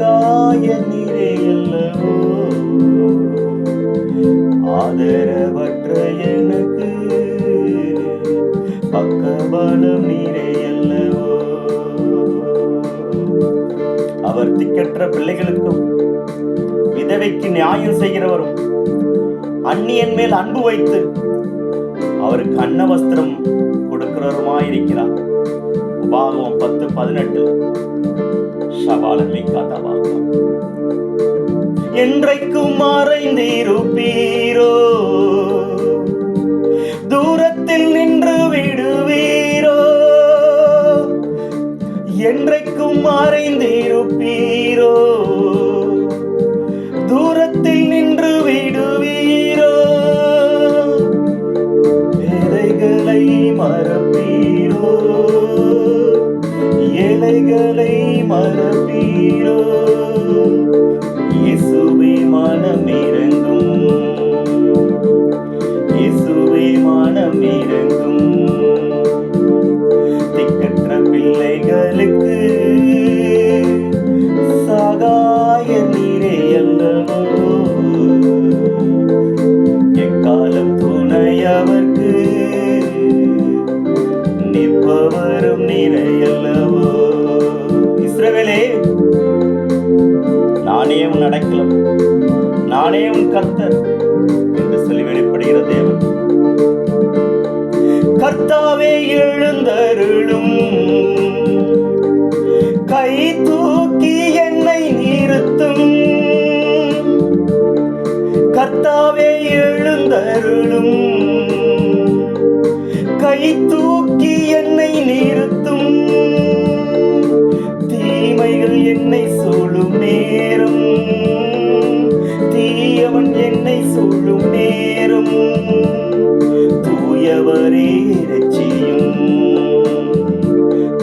சகாய நீரே அல்லவோ, ஆதரவற்ற எனக்கு பக்கபலம் நீரே அல்லவோ. அவர் திக்கற்ற பிள்ளைகளுக்கும் விதவைக்கு நியாயம் செய்கிறவரும் அந்நியன் மேல் அன்பு வைத்து அவருக்கு அன்ன வஸ்திரம் கொடுக்கிறவருமாயிருக்கிறார். உபாகமம் 10:18. ஷபாலமே காதாவாகும். என்றைக்கும் மறைந்திருப்பீரோ, தூரத்தில் நின்று விடுவீரோ. என்றைக்கும் மறைந்திருப்பீரோ, தூரத்தில் நின்று விடுவீரோ. ஏழைகளை மறப்பீரோ, ஏழைகளை மறப்பீரோ. இயேசுவே மனமிரங்கும், இயேசுவே மனமிரங்கும். திக்கற்ற பிள்ளைகளுக்கு சகாய நீரே அல்லவோ, எக்காலம் துணையவர்க்கு நிற்பவரும் நீரே அல்லவோ. இஸ்ரவேலே, நானே உன் அடைக்கலம், நானே உன் கர்த்தர் என்று சொல்லி வெளிப்படுகிற தேவன். கர்த்தாவே எழுந்தருளும், கை தூக்கி என்னை நிறுத்தும். கர்த்தாவே எழுந்தருளும், கை தூக்கி என்னை நிறுத்தும். தீமைகள் என்னை சூழும் நேரம், தீயவன் என்னை சூழும் நேரம். தூயவரே இரட்சியும்,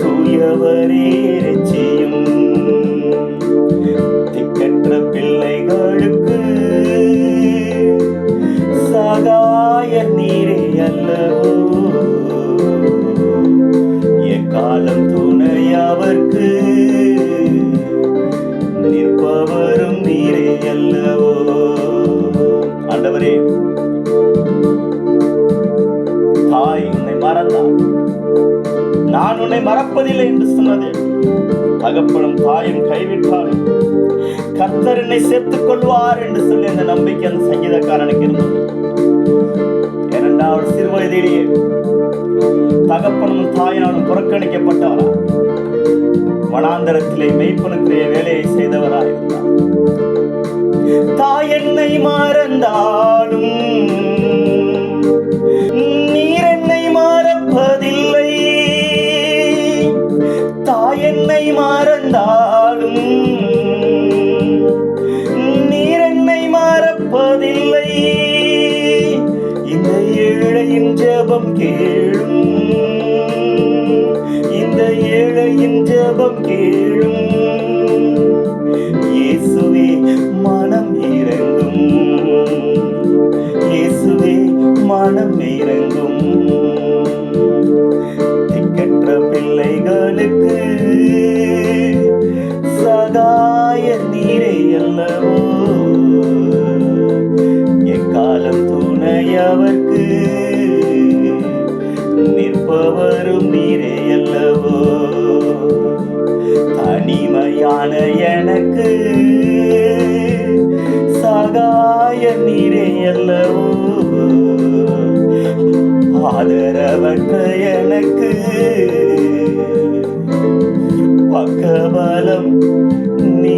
தூயவரே இரட்சியும். திக்கற்ற பிள்ளைகளுக்கு சகாய நீரே அல்லவோ, எக்காலம் துணையவர்க்கு நிற்பவரும் நீரே அல்லவோ. ஆண்டவரே, தாய் உன்னை மறந்தார், நான் உன்னை மறப்பதில்லை என்று சொன்னதே. தகப்பனும் தாயும் கைவிட்டாலும் கர்த்தர் என்னை சேர்த்துக் கொள்வார் என்று சொல்லி அந்த நம்பிக்கை அந்த சங்கீதக்காரனுக்கு இருந்தது. இரண்டாவது, சிறு வயதிலேயே தகப்பனும் தாயினாலும் புறக்கணிக்கப்பட்டவரா, வனாந்தரத்திலே மெய்ப்பனுக்குரிய வேலையை செய்தவராயிருந்தார். தாய் என்னை மறந்தாலும் நீர் என்னை மறப்பதில்லை. தாய் என்னை மறந்தாலும் நீர் என்னை மறப்பதில்லை. இந்த ஏழையின் ஜெபம் கேளும், இந்த ஏழையின் ஜெபம் கேளும். இயேசுவே மனம் இறங்கும், இயேசுவே மனம் இறங்கும். திக்கற்ற பிள்ளைகளுக்கு சகாய நீரே அல்லவோ, எக்காலம் துணையவர்க்கு நிற்பவரும் நீரே அல்லவோ. தனிமையான எனக்கு சகாய நீரே அல்லவோ, ஆதரவற்ற எனக்கு பக்கபலம் நீ